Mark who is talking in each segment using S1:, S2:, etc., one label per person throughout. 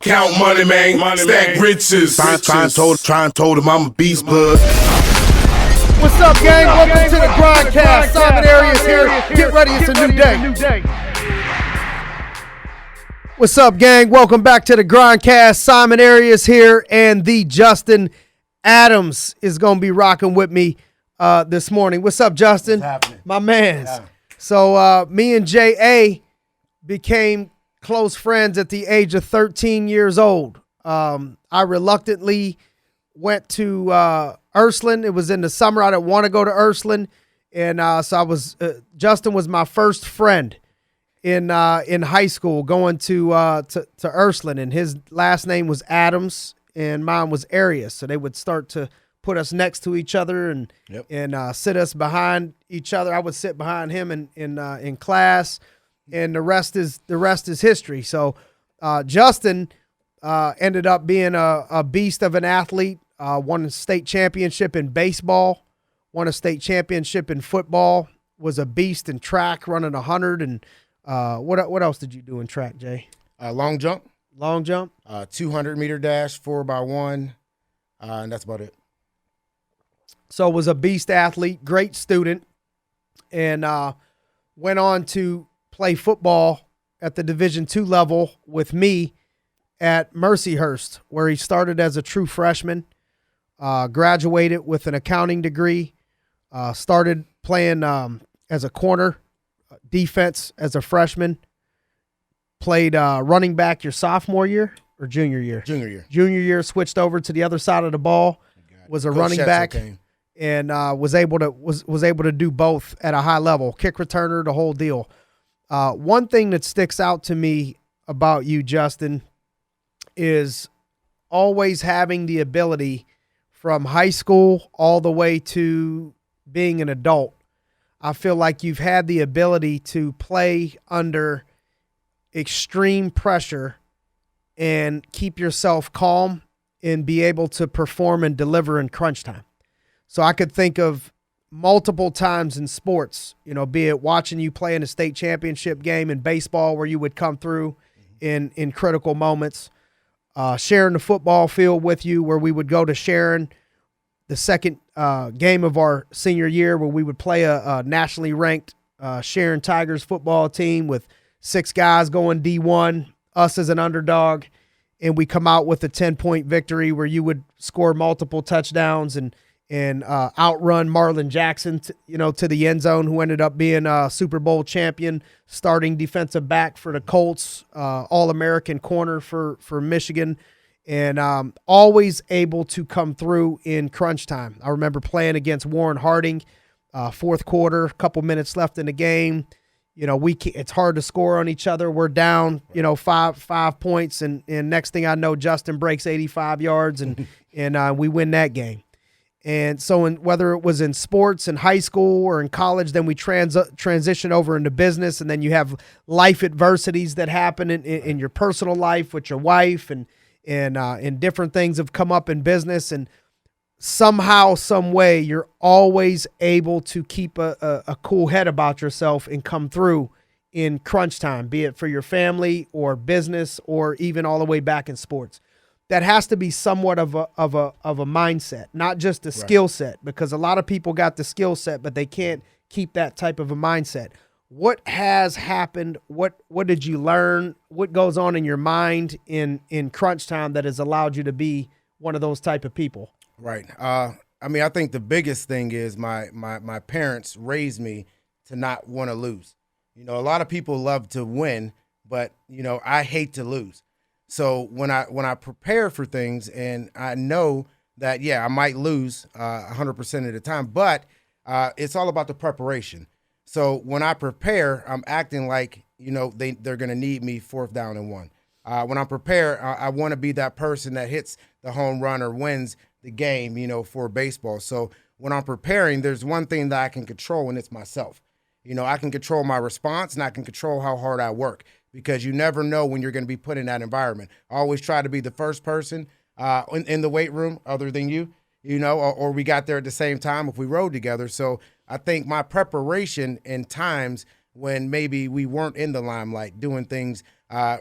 S1: Count money, man. Stack riches. Try and told him I'm a beast blood.
S2: What's up, gang? Welcome to the g.r.i.n.d. Simon Arias here. Get ready, it's a new day. What's up, gang? Welcome back to the g.r.i.n.d. Simon Arias here, and the Justin Adams is going to be rocking with me this morning. What's up, Justin?
S3: What's happening?
S2: My mans.
S3: Yeah.
S2: So me and J.A. became close friends at the age of 13 years old. I reluctantly went to Ursuline. It was in the summer. I didn't want to go to Ursuline. And so I was Justin was my first friend in high school going to Ursuline. And his last name was Adams and mine was Arias. So they would start to put us next to each other and sit us behind each other. I would sit behind him in class. And the rest is history. So Justin ended up being a beast of an athlete, won a state championship in baseball, won a state championship in football, was a beast in track, running 100. And what else did you do in track, Jay?
S3: Long jump.
S2: Long jump?
S3: 200-meter dash, 4x1, and that's about it.
S2: So was a beast athlete, great student, and went on to play football at the Division II level with me at Mercyhurst, where he started as a true freshman, graduated with an accounting degree, started playing as a corner, defense as a freshman, played running back your sophomore year or junior year? Junior year, switched over to the other side of the ball, was a
S3: Coach
S2: running
S3: Schetzel
S2: back.
S3: came.
S2: And was able to do both at a high level, kick returner, the whole deal. One thing that sticks out to me about you, Justin, is always having the ability from high school all the way to being an adult. I feel like you've had the ability to play under extreme pressure and keep yourself calm and be able to perform and deliver in crunch time. So I could think of multiple times in sports, be it watching you play in a state championship game in baseball where you would come through in critical moments, sharing the football field with you where we would go to Sharon, the second game of our senior year where we would play a nationally ranked Sharon Tigers football team with 6 guys going D1, us as an underdog, and we come out with a 10-point victory where you would score multiple touchdowns and outrun Marlon Jackson, to the end zone, who ended up being a Super Bowl champion, starting defensive back for the Colts, All-American corner for Michigan, and always able to come through in crunch time. I remember playing against Warren Harding, fourth quarter, a couple minutes left in the game. It's hard to score on each other. We're down, 5 points, and next thing I know, Justin breaks 85 yards, and we win that game. And so whether it was in sports in high school or in college, then we transition over into business, and then you have life adversities that happen in your personal life with your wife, and different things have come up in business, and somehow, some way, you're always able to keep a cool head about yourself and come through in crunch time, be it for your family or business or even all the way back in sports. That has to be somewhat of a mindset, not just a skill set, because a lot of people got the skill set, but they can't keep that type of a mindset. What has happened? What did you learn? What goes on in your mind in crunch time that has allowed you to be one of those type of people?
S3: Right. I think the biggest thing is my parents raised me to not want to lose. A lot of people love to win, but I hate to lose. So when I prepare for things and I know that, I might lose 100% of the time, but it's all about the preparation. So when I prepare, I'm acting like, they're going to need me 4th down and 1. When I prepare, I want to be that person that hits the home run or wins the game, for baseball. So when I'm preparing, there's one thing that I can control, and it's myself. I can control my response, and I can control how hard I work, because you never know when you're going to be put in that environment. I always try to be the first person in the weight room other than you, or we got there at the same time if we rode together. So I think my preparation in times when maybe we weren't in the limelight doing things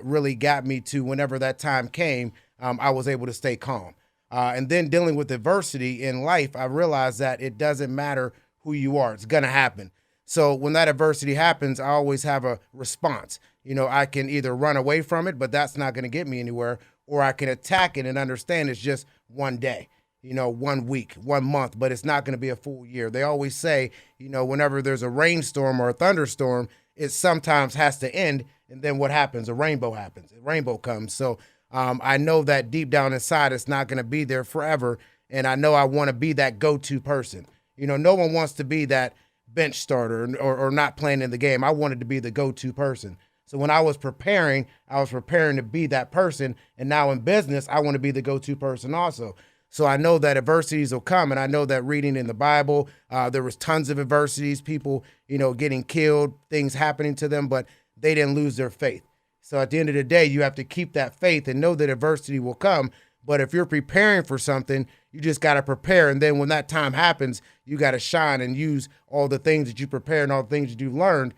S3: really got me to whenever that time came, I was able to stay calm. And then dealing with adversity in life, I realized that it doesn't matter who you are. It's going to happen. So when that adversity happens, I always have a response. I can either run away from it, but that's not going to get me anywhere, or I can attack it and understand it's just one day, 1 week, 1 month, but it's not going to be a full year. They always say, whenever there's a rainstorm or a thunderstorm, it sometimes has to end. And then what happens? A rainbow happens. A rainbow comes. So I know that deep down inside, it's not going to be there forever. And I know I want to be that go-to person. No one wants to be that bench starter or not playing in the game. I wanted to be the go-to person. So when I was preparing to be that person. And now in business, I want to be the go-to person also. So I know that adversities will come. And I know that reading in the Bible, there was tons of adversities, people, getting killed, things happening to them, but they didn't lose their faith. So at the end of the day, you have to keep that faith and know that adversity will come. But if you're preparing for something, you just got to prepare. And then when that time happens, you got to shine and use all the things that you prepare and all the things that you've learned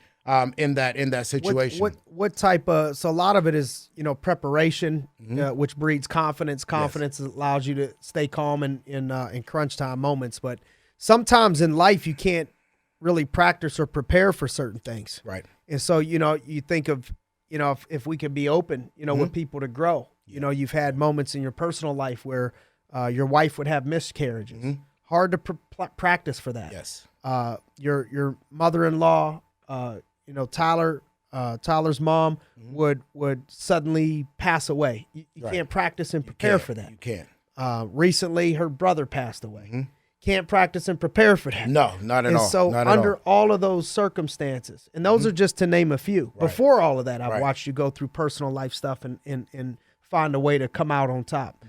S3: in that situation.
S2: What type of, so a lot of it is, preparation, which breeds confidence. Confidence allows you to stay calm in crunch time moments. But sometimes in life, you can't really practice or prepare for certain things.
S3: Right.
S2: And so, you think of, if we could be open, with people to grow. You've had moments in your personal life where your wife would have miscarriages. Hard to practice for that.
S3: Yes.
S2: Your mother-in-law, Tyler's mom would suddenly pass away. You can't practice and prepare for that.
S3: You can't.
S2: Recently, her brother passed away. Can't practice and prepare for that.
S3: No, not at all.
S2: So
S3: not
S2: under
S3: at all.
S2: all of those circumstances, and those are just to name a few.
S3: Right.
S2: Before all of that, I've watched you go through personal life stuff and find a way to come out on top.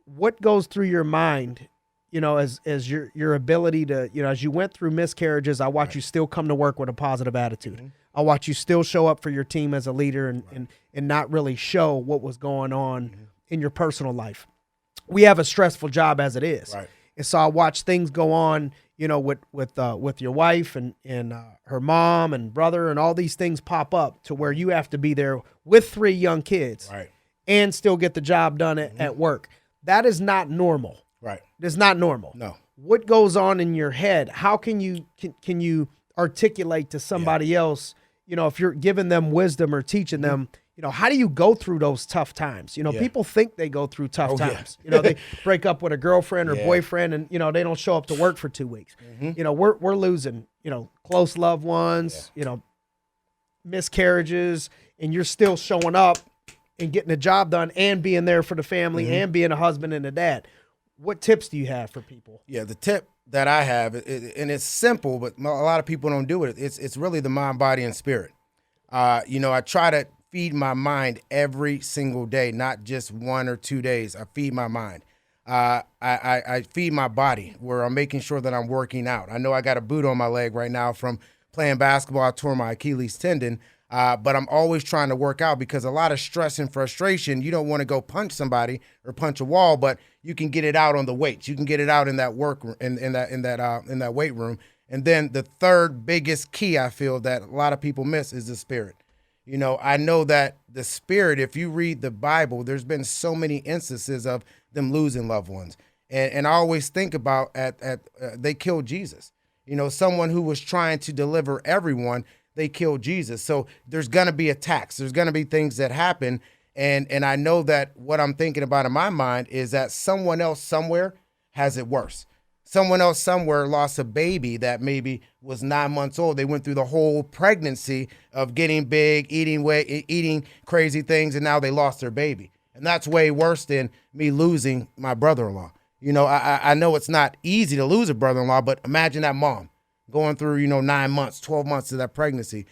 S2: What goes through your mind, as your ability to, as you went through miscarriages, I watch you still come to work with a positive attitude. I watch you still show up for your team as a leader and not really show what was going on in your personal life. We have a stressful job as it is.
S3: Right.
S2: And so I watch things go on, with your wife and her mom and brother, and all these things pop up to where you have to be there with 3 young kids and still get the job done at work. That is not normal.
S3: Right.
S2: It's not normal.
S3: No.
S2: What goes on in your head? How can you articulate to somebody else, if you're giving them wisdom or teaching them, how do you go through those tough times? People think they go through tough times. They break up with a girlfriend or boyfriend and, they don't show up to work for 2 weeks. We're losing, close loved ones, miscarriages, and you're still showing up and getting the job done and being there for the family and being a husband and a dad. What tips do you have for people?
S3: Yeah, the tip that I have, and it's simple, but a lot of people don't do it. It's really the mind, body, and spirit. I try to feed my mind every single day, not just 1 or 2 days. I feed my mind. I feed my body, where I'm making sure that I'm working out. I know I got a boot on my leg right now from playing basketball. I tore my Achilles tendon, but I'm always trying to work out, because a lot of stress and frustration, you don't want to go punch somebody or punch a wall, but you can get it out on the weights. You can get it out in that work in that weight room. And then the third biggest key I feel that a lot of people miss is the spirit. I know that the spirit, if you read the Bible, there's been so many instances of them losing loved ones. And I always think about they killed Jesus. Someone who was trying to deliver everyone, they killed Jesus. So there's going to be attacks. There's going to be things that happen. And I know that what I'm thinking about in my mind is that someone else somewhere has it worse. Someone else somewhere lost a baby that maybe was 9 months old. They went through the whole pregnancy of getting big, eating crazy things, and now they lost their baby. And that's way worse than me losing my brother-in-law. I know it's not easy to lose a brother-in-law, but imagine that mom going through, 9 months, 12 months of that pregnancy.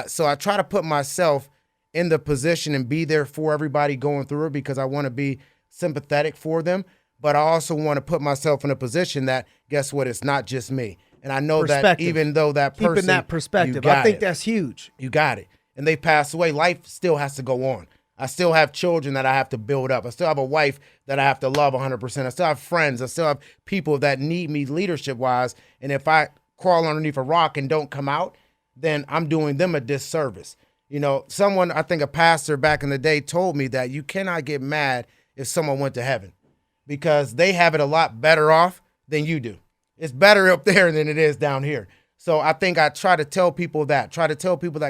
S3: So I try to put myself in the position and be there for everybody going through it, because I want to be sympathetic for them. But I also want to put myself in a position that, guess what, it's not just me. And I know that even though that person...
S2: Keeping that perspective. I think that's huge.
S3: You got it. And they pass away. Life still has to go on. I still have children that I have to build up. I still have a wife that I have to love 100%. I still have friends. I still have people that need me leadership-wise. And if I crawl underneath a rock and don't come out, then I'm doing them a disservice. You know, someone, I think a pastor back in the day told me that you cannot get mad if someone went to heaven because they have it a lot better off than you do. It's better up there than it is down here. So I think I try to tell people that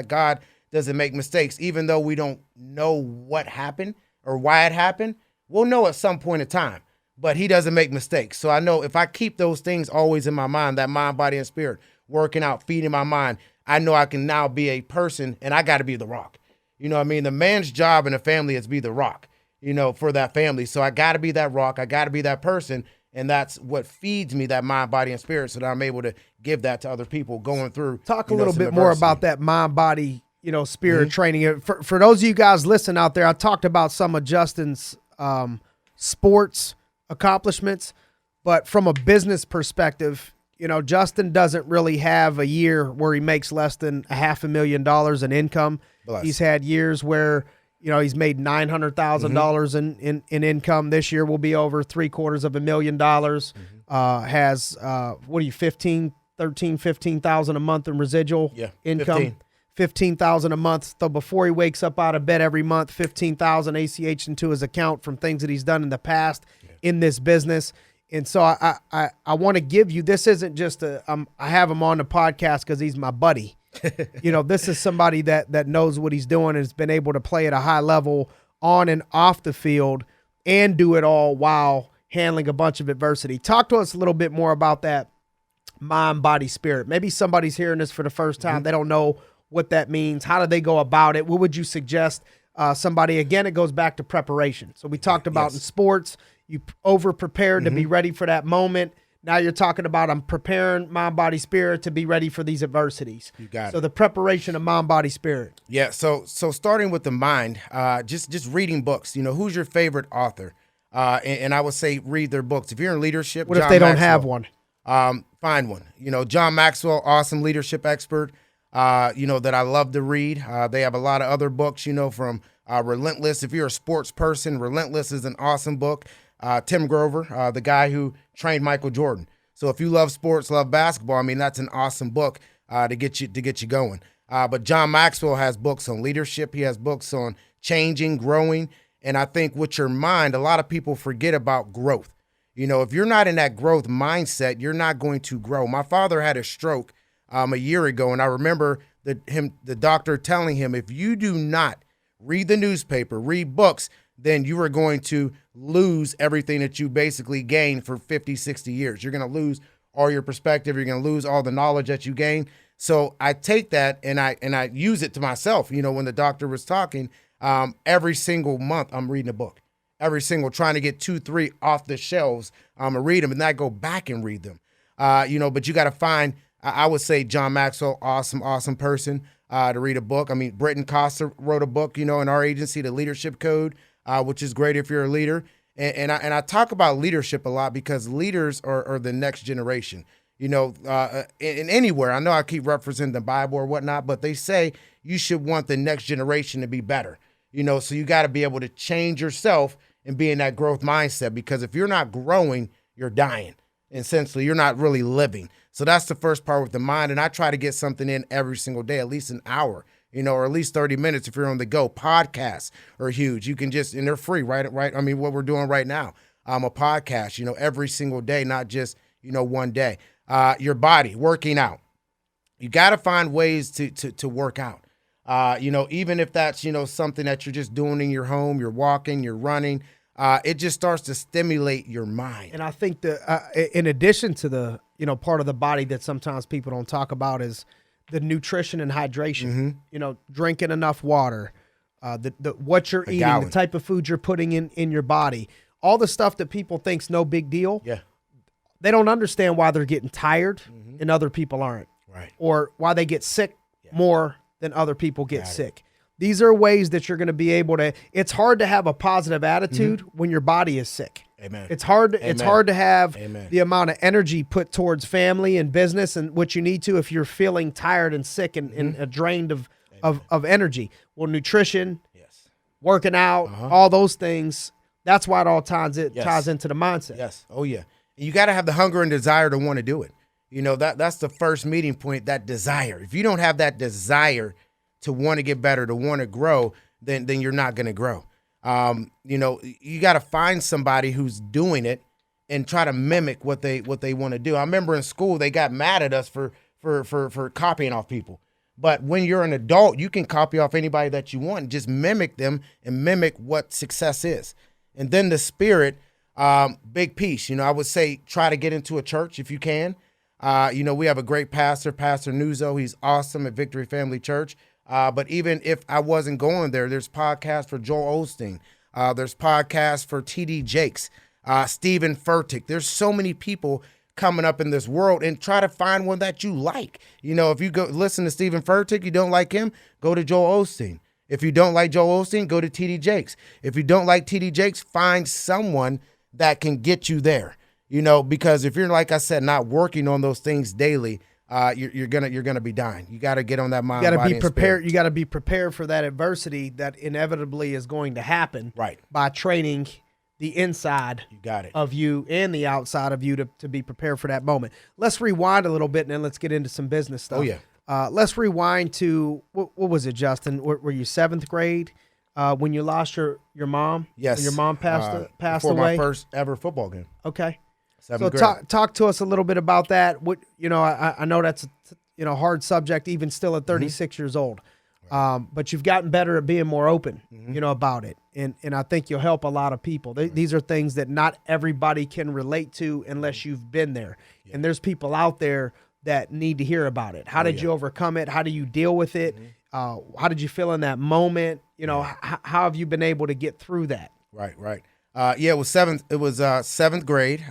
S3: God doesn't make mistakes, even though we don't know what happened or why it happened. We'll know at some point in time, but he doesn't make mistakes. So I know if I keep those things always in my mind, that mind, body, and spirit, working out, feeding my mind, I know I can now be a person, and I got to be the rock. You know what I mean? The man's job in the family is to be the rock, you know, for that family. So I got to be that rock. I got to be that person. And that's what feeds me that mind, body, and spirit so that I'm able to give that to other people going through.
S2: Talk a little bit more about that mind, body, spirit training. For those of you guys listening out there, I talked about some of Justin's sports accomplishments, but from a business perspective, Justin doesn't really have a year where he makes less than $500,000 in income.
S3: Bless.
S2: He's had years where he's made $900,000 in income. This year will be over $750,000. Has 15,000 a month in residual income. 15,000 a month. So before he wakes up out of bed every month, 15,000 ACH into his account from things that he's done in the past in this business. And so I want to give you, this isn't just I have him on the podcast because he's my buddy. This is somebody that knows what he's doing and has been able to play at a high level on and off the field and do it all while handling a bunch of adversity. Talk to us a little bit more about that mind, body, spirit. Maybe somebody's hearing this for the first time. They don't know what that means. How do they go about it? What would you suggest somebody? Again, it goes back to preparation. So we talked about in sports, you over-prepared to be ready for that moment. Now you're talking about I'm preparing mind, body, spirit to be ready for these adversities.
S3: You got it.
S2: So the preparation of mind, body, spirit.
S3: Yeah. So starting with the mind, just reading books. Who's your favorite author? And I would say read their books. If you're in leadership,
S2: what if they don't have one?
S3: Find one. John Maxwell, awesome leadership expert. That I love to read. They have a lot of other books. From Relentless. If you're a sports person, Relentless is an awesome book. Tim Grover, the guy who trained Michael Jordan. So if you love sports, love basketball, that's an awesome book to get you going. But John Maxwell has books on leadership. He has books on changing, growing. And I think with your mind, a lot of people forget about growth. If you're not in that growth mindset, you're not going to grow. My father had a stroke a year ago, and I remember the doctor telling him, if you do not read the newspaper, read books, then you are going to lose everything that you basically gained for 50, 60 years. You're going to lose all your perspective. You're going to lose all the knowledge that you gained. So I take that and I use it to myself. When the doctor was talking, every single month I'm reading a book. Trying to get 2, 3 off the shelves. And read them and then I go back and read them. But you got to find, I would say John Maxwell, awesome person to read a book. Britton Costa wrote a book, in our agency, The Leadership Code, which is great if you're a leader. And I talk about leadership a lot because leaders are the next generation. In anywhere, I know I keep referencing the Bible or whatnot, but they say you should want the next generation to be better. So you got to be able to change yourself and be in that growth mindset, because if you're not growing, you're dying. Essentially, you're not really living. So that's the first part with the mind. And I try to get something in every single day, at least an hour, or at least 30 minutes if you're on the go. Podcasts are huge. You can and they're free, right? What we're doing right now, a podcast, every single day, not just, one day. Your body, working out. You got to find ways to work out. Even if that's, something that you're just doing in your home, you're walking, you're running, it just starts to stimulate your mind.
S2: And I think that in addition to the, part of the body that sometimes people don't talk about is the nutrition and hydration, drinking enough water, what you're eating, the type of food you're putting in your body, all the stuff that people think's no big deal.
S3: Yeah.
S2: They don't understand why they're getting tired and other people aren't.
S3: Right.
S2: Or why they get sick more than other people get sick. These are ways that you're going to be able to, it's hard to have a positive attitude when your body is sick.
S3: Amen.
S2: It's hard to have
S3: Amen.
S2: the amount of energy put towards family and business and what you need to if you're feeling tired and sick and drained of energy. Well, nutrition, working out, all those things, that's why it all ties into the mindset.
S3: Yes. Oh, yeah. You got to have the hunger and desire to want to do it. That's the first meeting point, that desire. If you don't have that desire to want to get better, to want to grow, then you're not going to grow. You know, you got to find somebody who's doing it and try to mimic what they want to do. I remember in school they got mad at us for copying off people. But when you're an adult, you can copy off anybody that you want and just mimic them and mimic what success is. And then the spirit, big piece. You know, I would say try to get into a church if you can. You know, we have a great pastor, Pastor Nuzzo. He's awesome at Victory Family Church. But even if I wasn't going there, there's podcasts for Joel Osteen. There's podcasts for T.D. Jakes, Stephen Furtick. There's so many people coming up in this world, and try to find one that you like. You know, if you go listen to Stephen Furtick, you don't like him, go to Joel Osteen. If you don't like Joel Osteen, go to T.D. Jakes. If you don't like T.D. Jakes, find someone that can get you there. You know, because if you're, like I said, not working on those things daily, you're gonna be dying. You got to get on that mind.
S2: You got to be prepared.
S3: Spirit.
S2: You got to be prepared for that adversity that inevitably is going to happen.
S3: Right.
S2: By training the inside of you and the outside of you to be prepared for that moment. Let's rewind a little bit and then let's get into some business stuff.
S3: Oh, yeah.
S2: Let's rewind to, what was it, Justin? Were you 7th grade when you lost your mom?
S3: Yes.
S2: When your mom passed
S3: before
S2: away?
S3: my first ever football game.
S2: Okay.
S3: 7th grade.
S2: So talk to us a little bit about that. What, you know, I know that's a hard subject even still at 36 years old. But you've gotten better at being more open, you know, about it. And I think you'll help a lot of people. These are things that not everybody can relate to unless you've been there. Yeah. And there's people out there that need to hear about it. How did you overcome it? How do you deal with it? How did you feel in that moment? You know, how have you been able to get through that?
S3: Right. Yeah, it was 7th grade.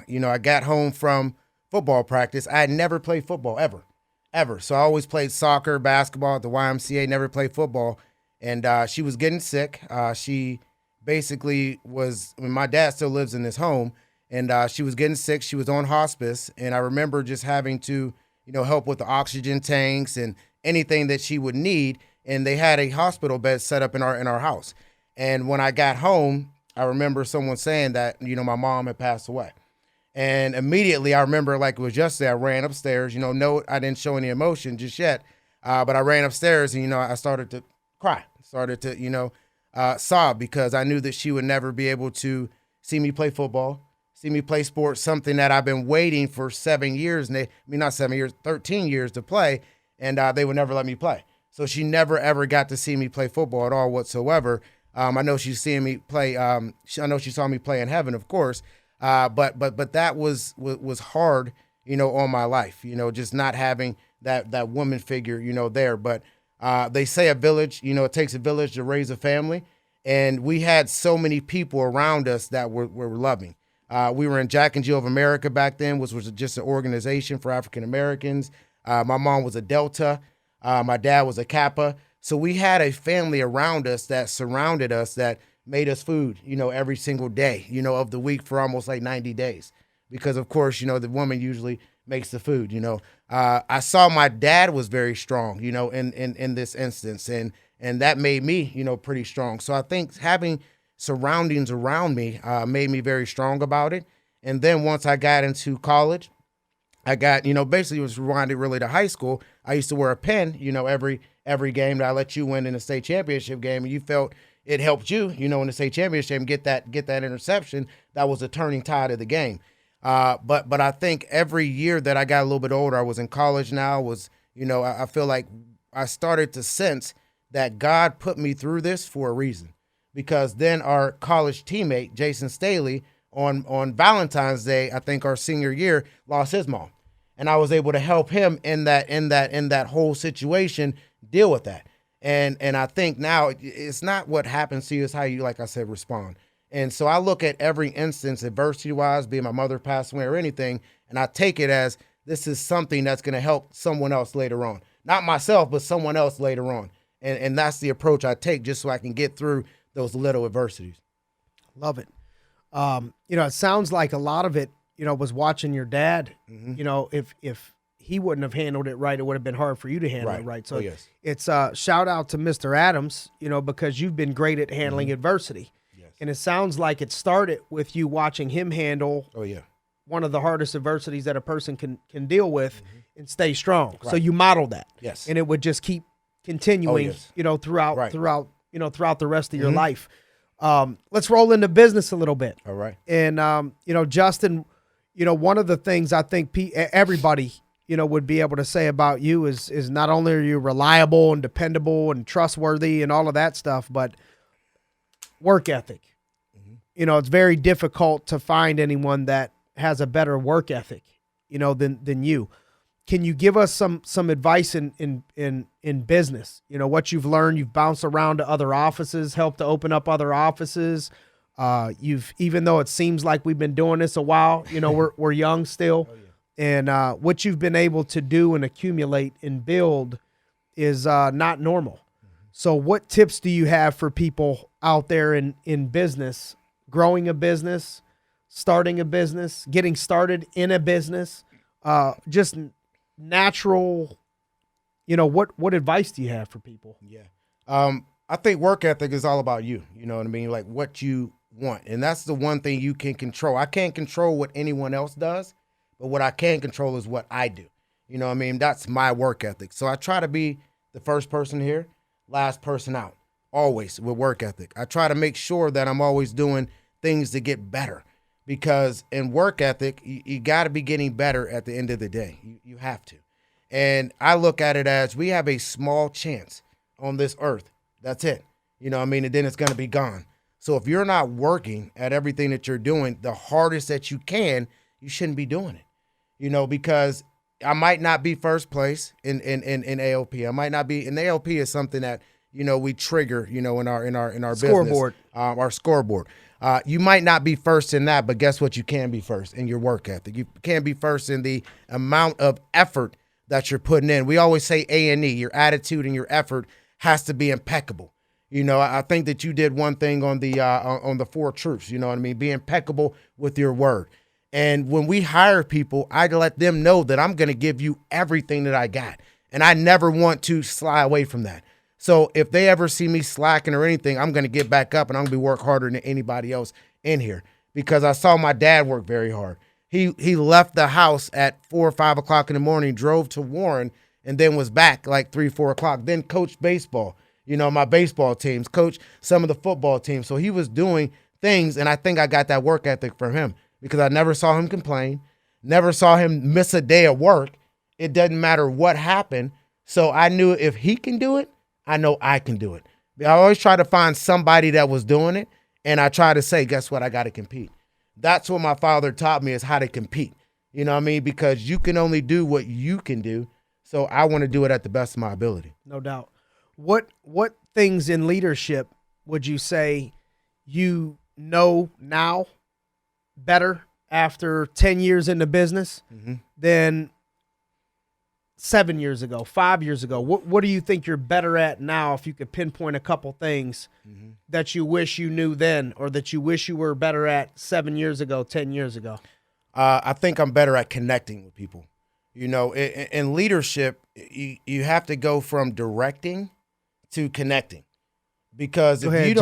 S3: You know, I got home from football practice. I had never played football ever. So I always played soccer, basketball at the YMCA, never played football. And she was getting sick. She basically my dad still lives in his home, and she was getting sick. She was on hospice. And I remember just having to, you know, help with the oxygen tanks and anything that she would need. And they had a hospital bed set up in our house. And when I got home, I remember someone saying that, you know, my mom had passed away. And immediately, I remember like it was yesterday, I ran upstairs. You know, no, I didn't show any emotion just yet, but I ran upstairs and, you know, I started to cry, started to, you know, sob because I knew that she would never be able to see me play football, see me play sports, something that I've been waiting for 7 years, not 7 years, 13 years to play, and they would never let me play. So she never, ever got to see me play football at all whatsoever. I know she's seeing me play. I know she saw me play in heaven, of course. But that was hard, you know, on my life, you know, just not having that woman figure, you know, there. But they say a village, you know, it takes a village to raise a family. And we had so many people around us that were loving. We were in Jack and Jill of America back then, which was just an organization for African Americans. My mom was a Delta. My dad was a Kappa. So we had a family around us that surrounded us that made us food, you know, every single day, you know, of the week for almost like 90 days. Because, of course, you know, the woman usually makes the food, you know. I saw my dad was very strong, you know, in this instance. And that made me, you know, pretty strong. So I think having surroundings around me made me very strong about it. And then once I got into college, I got, you know, basically it was rewinded really to high school. I used to wear a pin, you know, every game that I let you win in a state championship game. And you felt it helped you, you know, in the state championship get that interception. That was a turning tide of the game. But I think every year that I got a little bit older, I was in college now, was, you know, I feel like I started to sense that God put me through this for a reason. Because then our college teammate, Jason Staley, on Valentine's Day, I think our senior year, lost his mom. And I was able to help him in that whole situation deal with that. And I think now it's not what happens to you, it's how you, like I said, respond. And so I look at every instance, adversity-wise, being my mother passed away or anything, and I take it as this is something that's going to help someone else later on. Not myself, but someone else later on. And that's the approach I take just so I can get through those little adversities.
S2: Love it. You know, it sounds like a lot of it, you know, was watching your dad. Mm-hmm. You know, if he wouldn't have handled it right, it would have been hard for you to handle it right. So
S3: yes.
S2: It's shout out to Mr. Adams, you know, because you've been great at handling adversity. Yes. And it sounds like it started with you watching him handle one of the hardest adversities that a person can deal with and stay strong. Right. So you modeled that.
S3: Yes.
S2: And it would just keep continuing,
S3: yes.
S2: throughout
S3: Right.
S2: throughout the rest of your life. Let's roll into business a little bit.
S3: All right.
S2: And Justin, one of the things I think everybody would be able to say about you is not only are you reliable and dependable and trustworthy and all of that stuff, but work ethic. It's very difficult to find anyone that has a better work ethic, than you. Can you give us some advice in business? What you've learned. You've bounced around to other offices, helped to open up other offices. Even though it seems like we've been doing this a while, we're young still. And what you've been able to do and accumulate and build is not normal. So what tips do you have for people out there in business, growing a business, starting a business, getting started in a business, just natural, what advice do you have for people?
S3: Yeah. I think work ethic is all about you. You know what I mean? Like what you want. And that's the one thing you can control. I can't control what anyone else does, but what I can control is what I do. You know what I mean? That's my work ethic. So I try to be the first person here, last person out, always with work ethic. I try to make sure that I'm always doing things to get better, because in work ethic, you got to be getting better at the end of the day. You have to. And I look at it as we have a small chance on this earth. That's it. You know what I mean? And then it's going to be gone. So if you're not working at everything that you're doing the hardest that you can, you shouldn't be doing it. Because I might not be first place in AOP. I might not be, and AOP is something that, we trigger, in our
S2: Scoreboard.
S3: business, our scoreboard. You might not be first in that, but guess what? You can be first in your work ethic. You can be first in the amount of effort that you're putting in. We always say A&E, your attitude and your effort has to be impeccable. I think that you did one thing on the 4 truths, you know what I mean? Be impeccable with your word. And when we hire people, I let them know that I'm going to give you everything that I got. And I never want to slide away from that. So if they ever see me slacking or anything, I'm going to get back up and I'm going to work harder than anybody else in here, because I saw my dad work very hard. He left the house at 4 or 5 o'clock in the morning, drove to Warren, and then was back like 3, 4 o'clock, then coached baseball. My baseball teams, coached some of the football teams. So he was doing things, and I think I got that work ethic from him, because I never saw him complain, never saw him miss a day of work. It doesn't matter what happened. So I knew if he can do it, I know I can do it. I always try to find somebody that was doing it, and I try to say, guess what? I got to compete. That's what my father taught me, is how to compete. You know what I mean? Because you can only do what you can do. So I want to do it at the best of my ability.
S2: No doubt. What things in leadership would you say now better after 10 years in the business than 7 years ago, 5 years ago? What do you think you're better at now, if you could pinpoint a couple things that you wish you knew then, or that you wish you were better at 7 years ago, 10 years ago?
S3: I think I'm better at connecting with people. In leadership, you have to go from directing to connecting. Because if you do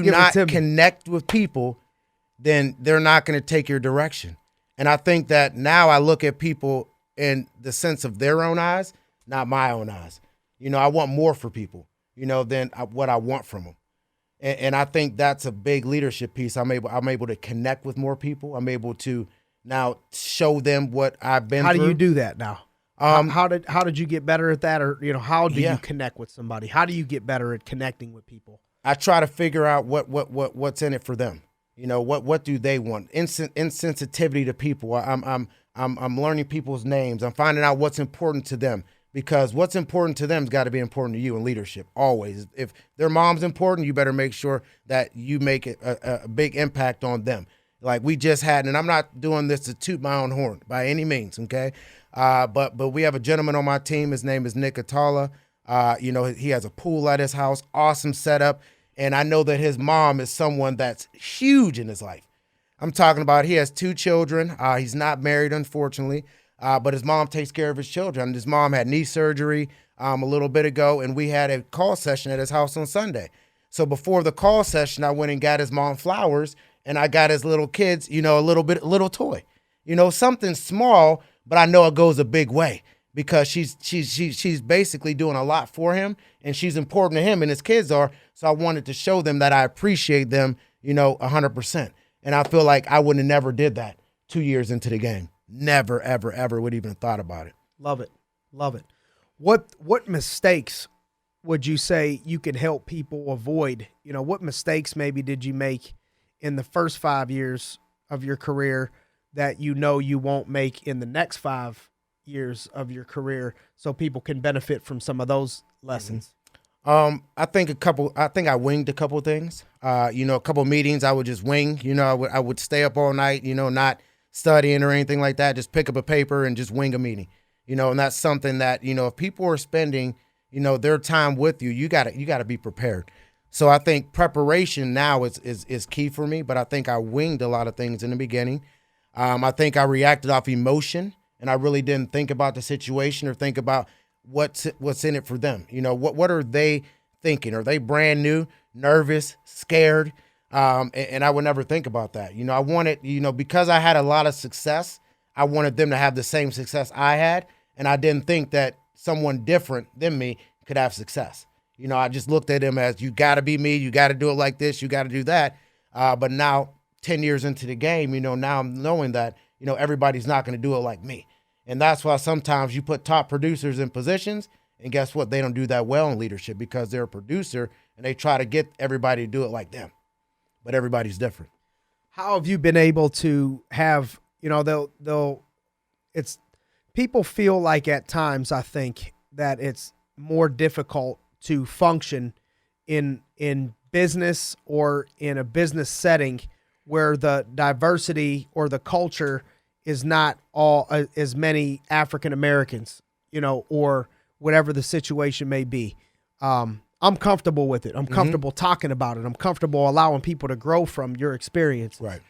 S3: not connect with people, then they're not going to take your direction. And I think that now I look at people in the sense of their own eyes, not my own eyes. I want more for people, than what I want from them. And I think that's a big leadership piece. I'm able to connect with more people. I'm able to now show them what I've been through.
S2: How do you do that now? How did you get better at that? Or, how do you connect with somebody? How do you get better at connecting with people?
S3: I try to figure out what's in it for them. What do they want? Insensitivity to people. I'm learning people's names. I'm finding out what's important to them, because what's important to them has got to be important to you in leadership always. If their mom's important, you better make sure that you make a big impact on them. Like we just had, and I'm not doing this to toot my own horn by any means, okay? But we have a gentleman on my team. His name is Nick Atala. He has a pool at his house, awesome setup. And I know that his mom is someone that's huge in his life. I'm talking about, he has 2 children. He's not married, unfortunately, but his mom takes care of his children. His mom had knee surgery a little bit ago, and we had a call session at his house on Sunday. So before the call session, I went and got his mom flowers, and I got his little kids, a little toy. Something small, but I know it goes a big way, because she's basically doing a lot for him, and she's important to him, and his kids are. So I wanted to show them that I appreciate them, 100%. And I feel like I would have never did that 2 years into the game. Never, ever, ever would even thought about it.
S2: Love it. Love it. What mistakes would you say you could help people avoid? What mistakes maybe did you make in the first 5 years of your career that you won't make in the next 5 years of your career, so people can benefit from some of those lessons?
S3: I think I winged a couple things. A couple meetings I would just wing. I would stay up all night, not studying or anything like that. Just pick up a paper and just wing a meeting. And that's something that, if people are spending, their time with you, you gotta be prepared. So I think preparation now is key for me, but I think I winged a lot of things in the beginning. I think I reacted off emotion, and I really didn't think about the situation or think about what's in it for them. What are they thinking? Are they brand new, nervous, scared? And I would never think about that. I wanted, because I had a lot of success, I wanted them to have the same success I had. And I didn't think that someone different than me could have success. I just looked at them as, you got to be me. You got to do it like this. You got to do that. But now 10 years into the game, now I'm knowing that, everybody's not going to do it like me. And that's why sometimes you put top producers in positions, and guess what? They don't do that well in leadership because they're a producer and they try to get everybody to do it like them. But everybody's different.
S2: How have you been able to have, people feel like at times, I think, that it's more difficult to function in business or in a business setting where the diversity or the culture is not all as many African Americans, or whatever the situation may be. I'm comfortable with it. I'm comfortable talking about it. I'm comfortable allowing people to grow from your experience.
S3: Right.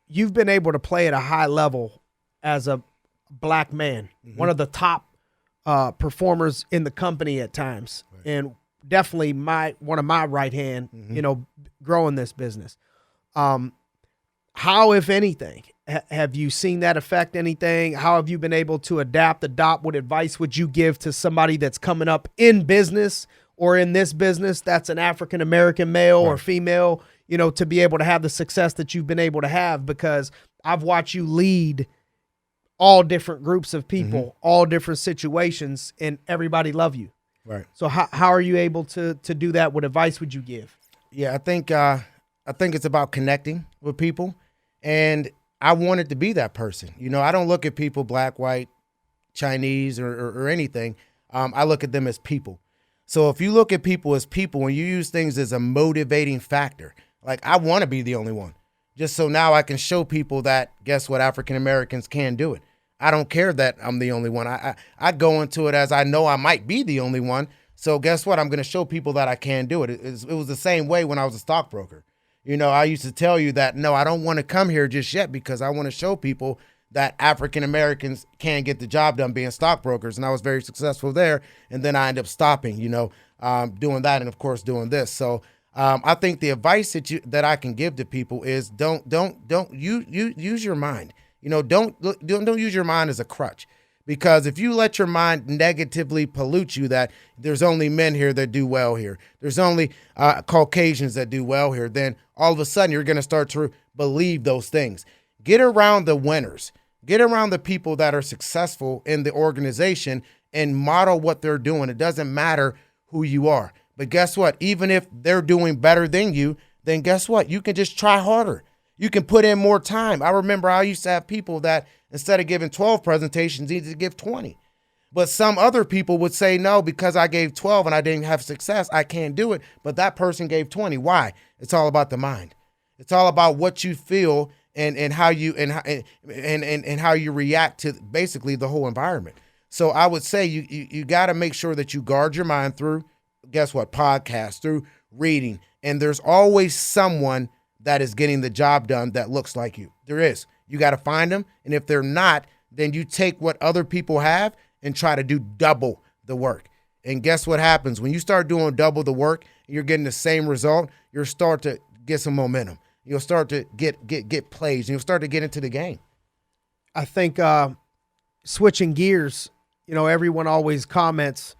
S2: You've been able to play at a high level as a black man, one of the top performers in the company at times, and definitely one of my right hand, growing this business. How, if anything, have you seen that affect anything? How have you been able to adopt? What advice would you give to somebody that's coming up in business or in this business that's an African-American male or female, to be able to have the success that you've been able to have? Because I've watched you lead all different groups of people, all different situations, and everybody love you.
S3: Right.
S2: So how are you able to do that? What advice would you give?
S3: Yeah, I think it's about connecting with people, and I wanted to be that person. I don't look at people black, white, Chinese, or anything. I look at them as people. So if you look at people as people, when you use things as a motivating factor, like I want to be the only one, just so now I can show people that, guess what, African Americans can do it. I don't care that I'm the only one. I go into it as I know I might be the only one. So guess what? I'm going to show people that I can do it. It was the same way when I was a stockbroker. I used to tell you that, no, I don't want to come here just yet because I want to show people that African Americans can get the job done being stockbrokers. And I was very successful there. And then I ended up stopping, doing that and, of course, doing this. So I think the advice that I can give to people is don't use your mind. Don't use your mind as a crutch. Because if you let your mind negatively pollute you that there's only men here that do well here, there's only Caucasians that do well here, then all of a sudden you're going to start to believe those things. Get around the winners. Get around the people that are successful in the organization and model what they're doing. It doesn't matter who you are. But guess what? Even if they're doing better than you, then guess what? You can just try harder. You can put in more time. I remember I used to have people that instead of giving 12 presentations, needed to give 20. But some other people would say, no, because I gave 12 and I didn't have success, I can't do it. But that person gave 20. Why? It's all about the mind. It's all about what you feel and how you and how you react to basically the whole environment. So I would say you got to make sure that you guard your mind through, guess what, podcasts, through reading. And there's always someone that is getting the job done that looks like you. There is. You got to find them. And if they're not, then you take what other people have and try to do double the work. And guess what happens? When you start doing double the work, you're getting the same result, you'll start to get some momentum. You'll start to get plays, and you'll start to get into the game.
S2: I think switching gears, everyone always comments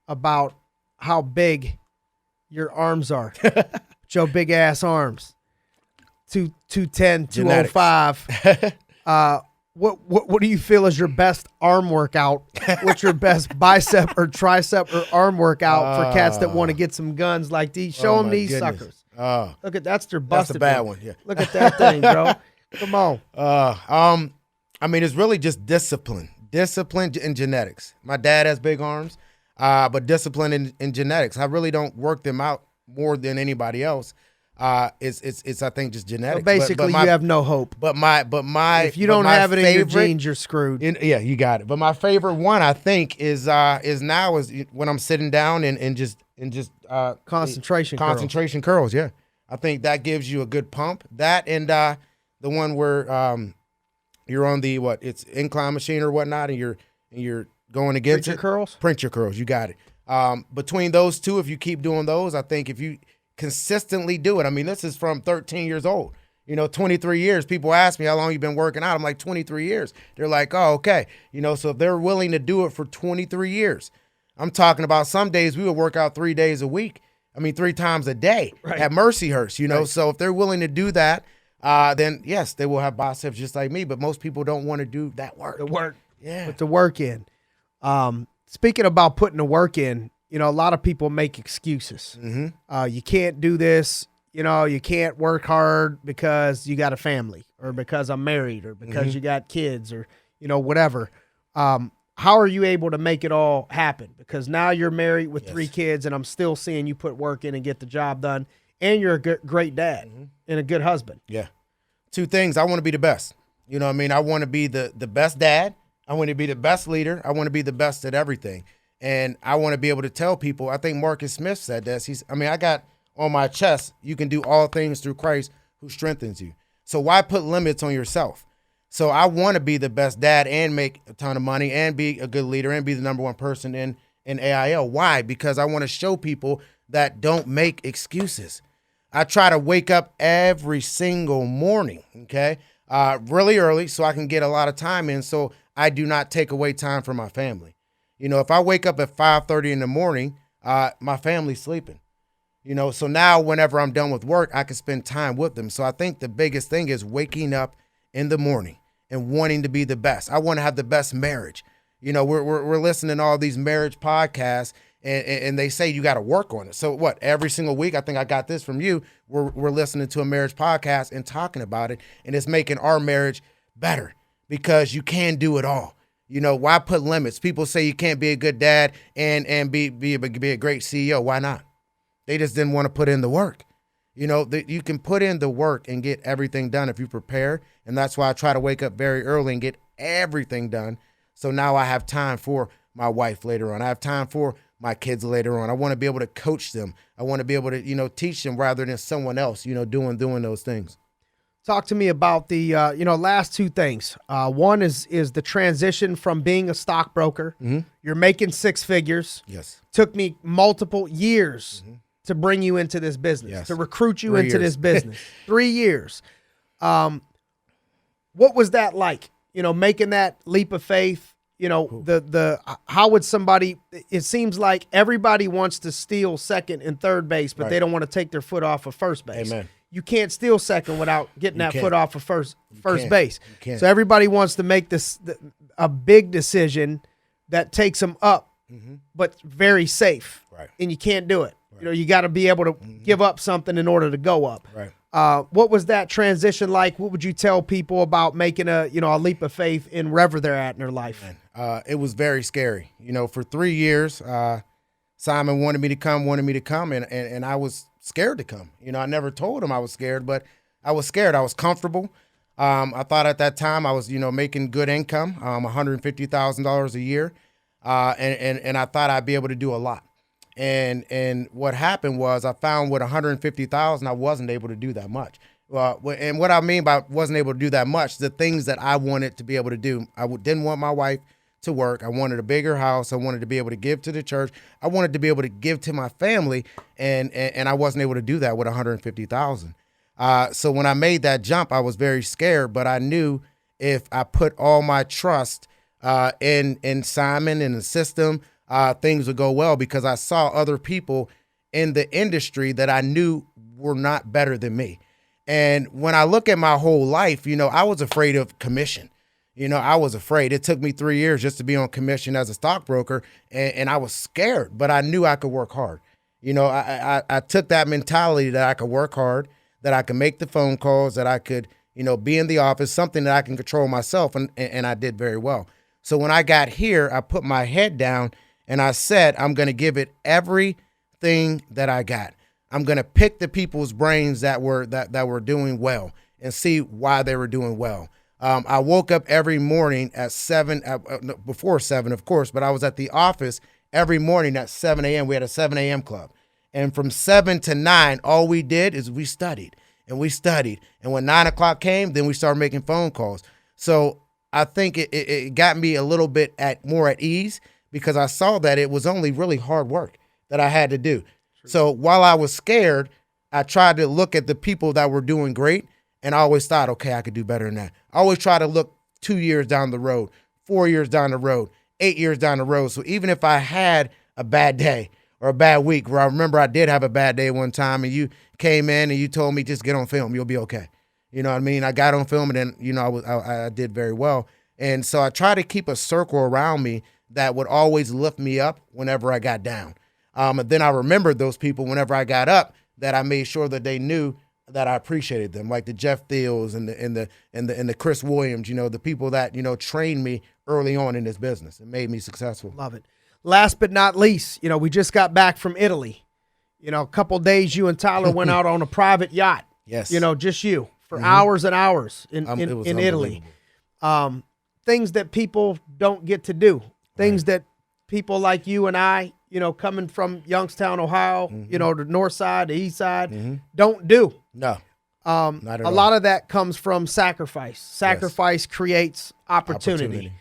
S2: about how big your arms are. Your big ass arms. 210, 205. What do you feel is your best arm workout? What's your best bicep or tricep or arm workout for cats that want to get some guns like these? Show them these suckers. Look at that's their busted.
S3: That's the bad one. Yeah.
S2: Look at that thing, bro. Come on.
S3: I mean, it's really just discipline and genetics. My dad has big arms, but discipline and genetics. I really don't work them out more than anybody else. It's I think just genetics.
S2: So basically, you have no hope.
S3: But my
S2: if you don't have it in your genes, you're screwed.
S3: Yeah, you got it. But my favorite one, I think, is when I'm sitting down and just concentration curls. Yeah, I think that gives you a good pump. That and the one where you're on the it's incline machine or whatnot, and you're going against Print your curls. You got it. Between those two, if you keep doing those, I think if you consistently do it. I mean, this is from 13 years old. 23 years. People ask me how long you've been working out. I'm like, 23 years. They're like, oh, okay. So if they're willing to do it for 23 years, I'm talking about some days we would work out 3 days a week. I mean, 3 times a day at Mercyhurst, Right. So if they're willing to do that, then yes, they will have biceps just like me. But most people don't want to do that work.
S2: The work.
S3: Yeah.
S2: Put the work in. Speaking about putting the work in, a lot of people make excuses.
S3: Mm-hmm.
S2: You can't do this. You can't work hard because you got a family or because I'm married or because you got kids or, whatever. How are you able to make it all happen? Because now you're married with 3 kids and I'm still seeing you put work in and get the job done. And you're a great dad and a good husband.
S3: Yeah. 2 things. I want to be the best. You know what I mean? I want to be the best dad. I want to be the best leader. I want to be the best at everything. And I want to be able to tell people, I think Marcus Smith said this. I got on my chest, you can do all things through Christ who strengthens you. So why put limits on yourself? So I want to be the best dad and make a ton of money and be a good leader and be the number 1 person in AIL. Why? Because I want to show people that don't make excuses. I try to wake up every single morning, okay, really early so I can get a lot of time in so I do not take away time from my family. If I wake up at 5:30 in the morning, my family's sleeping. So now whenever I'm done with work, I can spend time with them. So I think the biggest thing is waking up in the morning and wanting to be the best. I want to have the best marriage. We're listening to all these marriage podcasts and they say you got to work on it. So what, every single week, I think I got this from you, we're listening to a marriage podcast and talking about it, and it's making our marriage better because you can do it all. Why put limits? People say you can't be a good dad and be a great CEO. Why not? They just didn't want to put in the work. You can put in the work and get everything done if you prepare. And that's why I try to wake up very early and get everything done. So now I have time for my wife later on. I have time for my kids later on. I want to be able to coach them. I want to be able to, teach them rather than someone else, doing those things.
S2: Talk to me about the, last 2 things. One is the transition from being a stockbroker.
S3: Mm-hmm.
S2: You're making 6 figures.
S3: Yes.
S2: Took me multiple years to bring you into this business, to recruit you into this business. 3 years. What was that like? Making that leap of faith. How would somebody? It seems like everybody wants to steal second and third base, but they don't want to take their foot off of first base.
S3: Amen.
S2: You can't steal second without getting that foot off of first base. So everybody wants to make a big decision that takes them up, but very safe.
S3: Right.
S2: And you can't do it.
S3: Right.
S2: You got to be able to give up something in order to go up.
S3: Right.
S2: What was that transition like? What would you tell people about making a leap of faith in wherever they're at in their life?
S3: It was very scary. For 3 years, Simon wanted me to come, and I was scared to come. I never told him I was scared, but I was scared. I was comfortable. I thought at that time I was, making good income, $150,000 a year, and I thought I'd be able to do a lot. And what happened was I found with $150,000 I wasn't able to do that much. And what I mean by wasn't able to do that much, the things that I wanted to be able to do, didn't want my wife to work. I wanted a bigger house. I wanted to be able to give to the church. I wanted to be able to give to my family, and I wasn't able to do that with $150,000. So when I made that jump, I was very scared, but I knew if I put all my trust in Simon and the system, things would go well because I saw other people in the industry that I knew were not better than me. And when I look at my whole life, I was afraid of commission. I was afraid. It took me 3 years just to be on commission as a stockbroker, and I was scared, but I knew I could work hard. I took that mentality that I could work hard, that I could make the phone calls, that I could, be in the office, something that I can control myself, and I did very well. So when I got here, I put my head down and I said, I'm going to give it everything that I got. I'm going to pick the people's brains that were doing well and see why they were doing well. I woke up every morning at 7, before 7, of course, but I was at the office every morning at 7 a.m. We had a 7 a.m. club. And from 7 to 9, all we did is we studied and we studied. And when 9 o'clock came, then we started making phone calls. So I think it got me a little bit more at ease because I saw that it was only really hard work that I had to do. So while I was scared, I tried to look at the people that were doing great, and I always thought, okay, I could do better than that. I always try to look 2 years down the road, 4 years down the road, 8 years down the road. So even if I had a bad day or a bad week, where I remember I did have a bad day one time, and you came in and you told me, just get on film, you'll be okay. You know what I mean? I got on film, and then, I did very well. And so I try to keep a circle around me that would always lift me up whenever I got down. And then I remembered those people whenever I got up, that I made sure that they knew that I appreciated them, like the Jeff Thiels and the Chris Williams, the people that, trained me early on in this business and made me successful.
S2: Love it. Last but not least, we just got back from Italy. A couple days you and Tyler went out on a private yacht.
S3: Yes.
S2: Just you for hours and hours in Italy. Things that people don't get to do. Things that people like you and I, coming from Youngstown, Ohio, the north side, the east side, don't do.
S3: No, not at all.
S2: A lot of that comes from sacrifice. Sacrifice creates opportunity.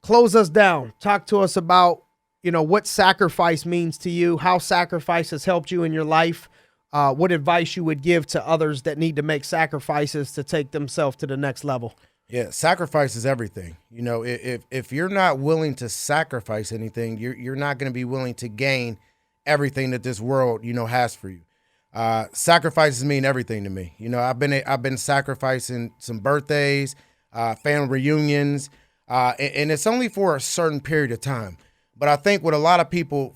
S2: Close us down. Talk to us about, what sacrifice means to you, how sacrifice has helped you in your life, what advice you would give to others that need to make sacrifices to take themselves to the next level.
S3: Yeah, sacrifice is everything. If you're not willing to sacrifice anything, you're not going to be willing to gain everything that this world, has for you. Sacrifices mean everything to me. I've been sacrificing some birthdays, family reunions, and it's only for a certain period of time. But I think what a lot of people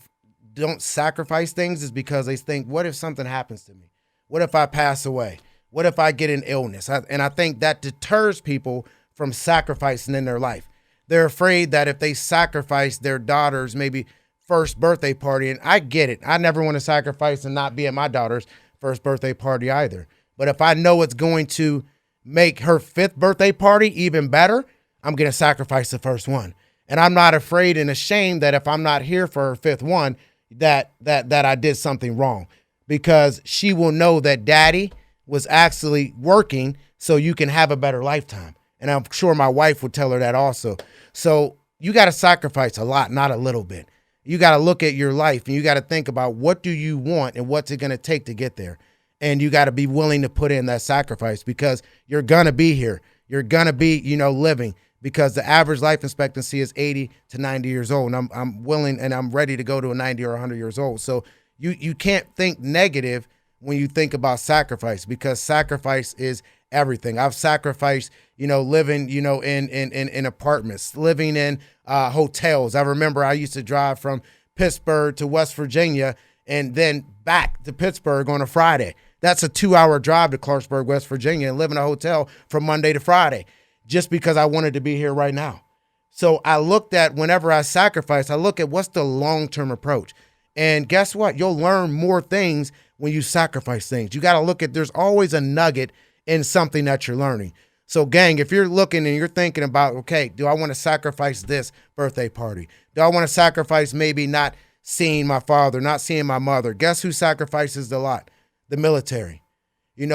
S3: don't sacrifice things is because they think, what if something happens to me? What if I pass away? What if I get an illness? And I think that deters people from sacrificing in their life. They're afraid that if they sacrifice their daughter's maybe first birthday party, and I get it. I never want to sacrifice and not be at my daughter's first birthday party either. But if I know it's going to make her 5th birthday party even better, I'm going to sacrifice the first one. And I'm not afraid and ashamed that if I'm not here for her 5th one, that I did something wrong, because she will know that daddy was actually working so you can have a better lifetime. And I'm sure my wife would tell her that also. So you got to sacrifice a lot, not a little bit. You got to look at your life and you got to think about what do you want and what's it going to take to get there. And you got to be willing to put in that sacrifice, because you're going to be here. You're going to be, living, because the average life expectancy is 80 to 90 years old. And I'm willing and I'm ready to go to a 90 or 100 years old. So you can't think negative when you think about sacrifice, because sacrifice is everything. I've sacrificed, living, in apartments, living in hotels. I remember I used to drive from Pittsburgh to West Virginia and then back to Pittsburgh on a Friday. That's a 2-hour drive to Clarksburg, West Virginia, and live in a hotel from Monday to Friday, just because I wanted to be here right now. So I looked at, whenever I sacrifice, I look at what's the long-term approach. And guess what? You'll learn more things when you sacrifice things. You got to look at, there's always a nugget in something that you're learning. So gang, if you're looking and you're thinking about, okay, do I want to sacrifice this birthday party? Do I want to sacrifice maybe not seeing my father, not seeing my mother? Guess who sacrifices a lot? The military.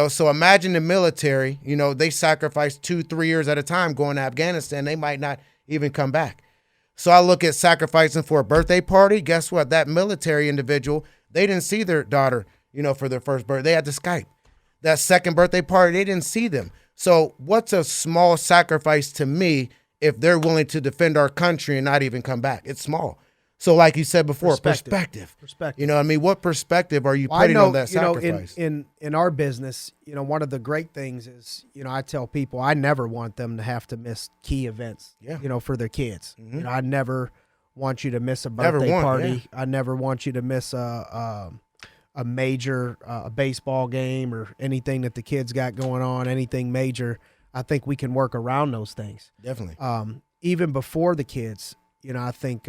S3: So imagine the military, they sacrifice 2-3 years at a time going to Afghanistan. They might not even come back. So I look at sacrificing for a birthday party. Guess what? That military individual, they didn't see their daughter, for their first birthday. They had to Skype. That second birthday party, they didn't see them. So what's a small sacrifice to me if they're willing to defend our country and not even come back. It's small. So like you said before, perspective. You know what I mean? What perspective are you putting on that sacrifice?
S2: In our business, one of the great things is, I tell people I never want them to have to miss key events, for their kids. I never want you to miss a birthday party. I never want you to miss a major baseball game or anything that the kids got going on, anything major. I think we can work around those things.
S3: Definitely.
S2: Even before the kids, I think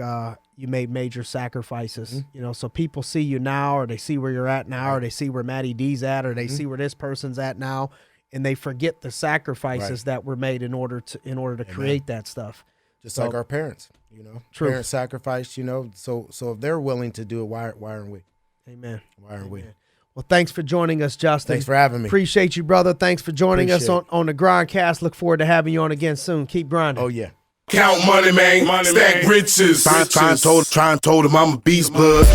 S2: you made major sacrifices, so people see you now, or they see where you're at now, or they see where Matty D's at, or they see where this person's at now, and they forget the sacrifices that were made in order to create that stuff.
S3: Just like our parents,
S2: True.
S3: Parents sacrificed, so if they're willing to do it, why aren't we?
S2: Amen.
S3: Why aren't we?
S2: Well, thanks for joining us, Justin.
S3: Thanks for having me.
S2: Appreciate you, brother. Thanks for joining us on the Grindcast. Look forward to having you on again soon. Keep grinding.
S3: Oh, yeah.
S1: Count money, man. Stack riches. Try and told him I'm a beast, bud.